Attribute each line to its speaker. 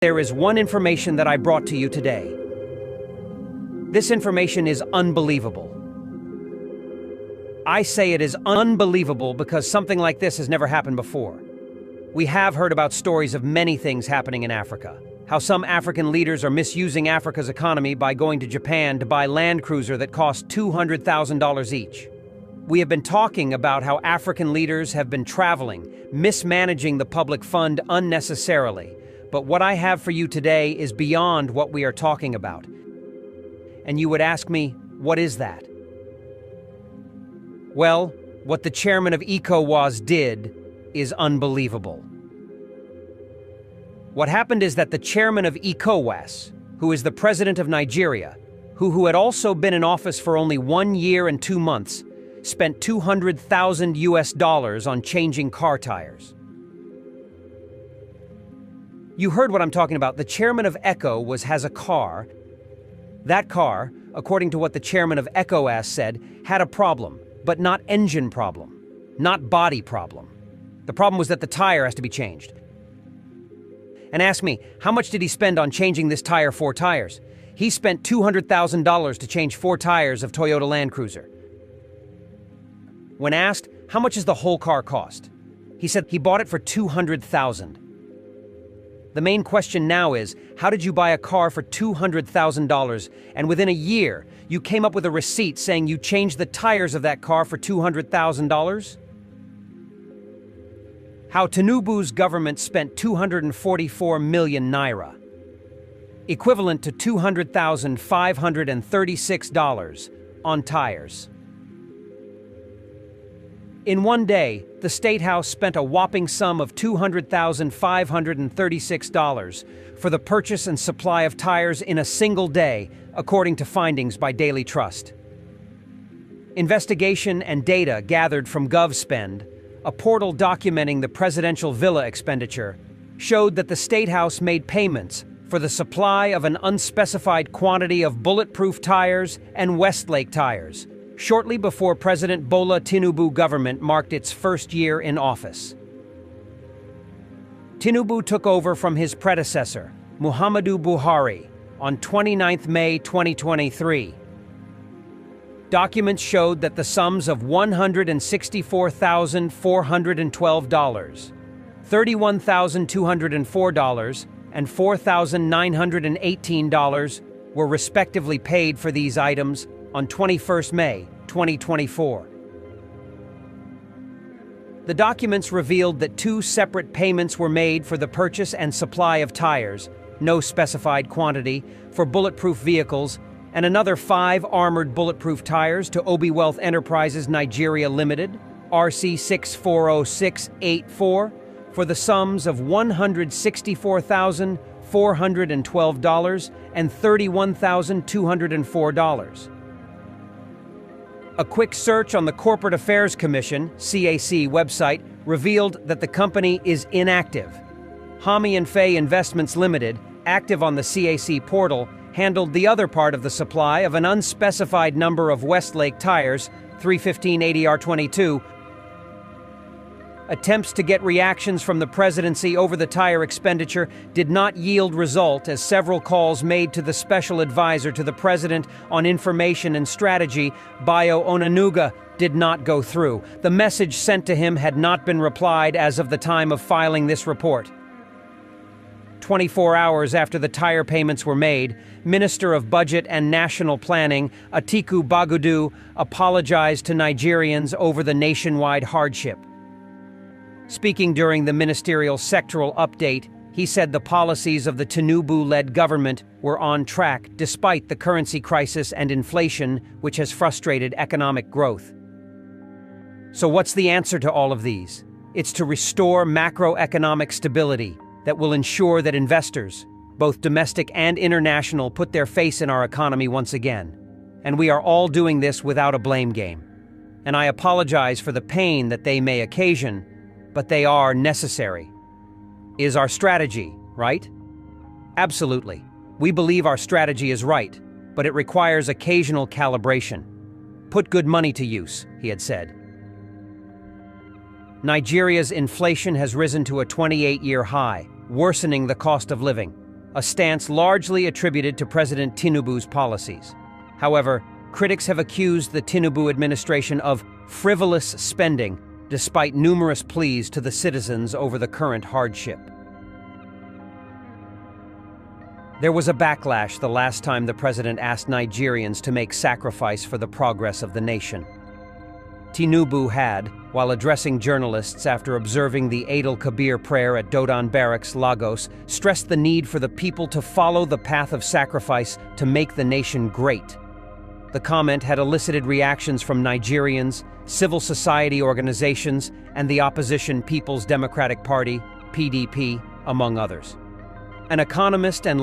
Speaker 1: There is one information that I brought to you today. This information is unbelievable. I say it is unbelievable because something like this has never happened before. We have heard about stories of many things happening in Africa. How some African leaders are misusing Africa's economy by going to Japan to buy Land Cruiser that cost $200,000 each. We have been talking about how African leaders have been traveling, mismanaging the public fund unnecessarily. But what I have for you today is beyond what we are talking about. And you would ask me, what is that? Well, what the chairman of ECOWAS did is unbelievable. What happened is that the chairman of ECOWAS, who is the president of Nigeria, who had also been in office for only 1 year and 2 months, spent $200,000 on changing car tires. You heard what I'm talking about. The chairman of ECO has a car. That car, according to what the chairman of ECOWAS said, had a problem, but not engine problem, not body problem. The problem was that the tire has to be changed. And ask me, how much did he spend on changing this tire 4 tires? He spent $200,000 to change 4 tires of Toyota Land Cruiser. When asked, how much does the whole car cost? He said he bought it for $200,000. The main question now is, how did you buy a car for $200,000 and within a year you came up with a receipt saying you changed the tires of that car for $200,000? How Tinubu's government spent 244 million naira, equivalent to $200,536 on tires. In 1 day, the State House spent a whopping sum of $200,536 for the purchase and supply of tires in a single day, according to findings by Daily Trust. Investigation and data gathered from GovSpend, a portal documenting the presidential villa expenditure, showed that the State House made payments for the supply of an unspecified quantity of bulletproof tires and Westlake tires, shortly before President Bola Tinubu government marked its first year in office. Tinubu took over from his predecessor, Muhammadu Buhari, on 29 May 2023. Documents showed that the sums of $164,412, $31,204, and $4,918 were respectively paid for these items on 21 May 2024. The documents revealed that 2 separate payments were made for the purchase and supply of tires, no specified quantity, for bulletproof vehicles, and another 5 armored bulletproof tires to Obi Wealth Enterprises Nigeria Limited, RC640684, for the sums of $164,412 and $31,204. A quick search on the Corporate Affairs Commission (CAC) website revealed that the company is inactive. Hami and Faye Investments Limited, active on the CAC portal, handled the other part of the supply of an unspecified number of Westlake tires, 31580R22. Attempts to get reactions from the presidency over the tire expenditure did not yield result, as several calls made to the special advisor to the president on information and strategy, Bayo Onanuga, did not go through. The message sent to him had not been replied as of the time of filing this report. 24 hours after the tire payments were made, Minister of Budget and National Planning, Atiku Bagudu, apologized to Nigerians over the nationwide hardship. Speaking during the ministerial sectoral update, he said the policies of the Tinubu-led government were on track despite the currency crisis and inflation, which has frustrated economic growth. So what's the answer to all of these? It's to restore macroeconomic stability that will ensure that investors, both domestic and international, put their face in our economy once again. And we are all doing this without a blame game. And I apologize for the pain that they may occasion, but they are necessary. Is our strategy right? Absolutely. We believe our strategy is right, but it requires occasional calibration. Put good money to use, he had said. Nigeria's inflation has risen to a 28-year high, worsening the cost of living. a stance largely attributed to President Tinubu's policies. However, critics have accused the Tinubu administration of frivolous spending, despite numerous pleas to the citizens over the current hardship. There was a backlash the last time the president asked Nigerians to make sacrifice for the progress of the nation. Tinubu had, while addressing journalists after observing the Eid al-Kabir prayer at Dodan Barracks, Lagos, stressed the need for the people to follow the path of sacrifice to make the nation great. The comment had elicited reactions from Nigerians, civil society organizations, and the opposition People's Democratic Party, PDP, among others. An economist and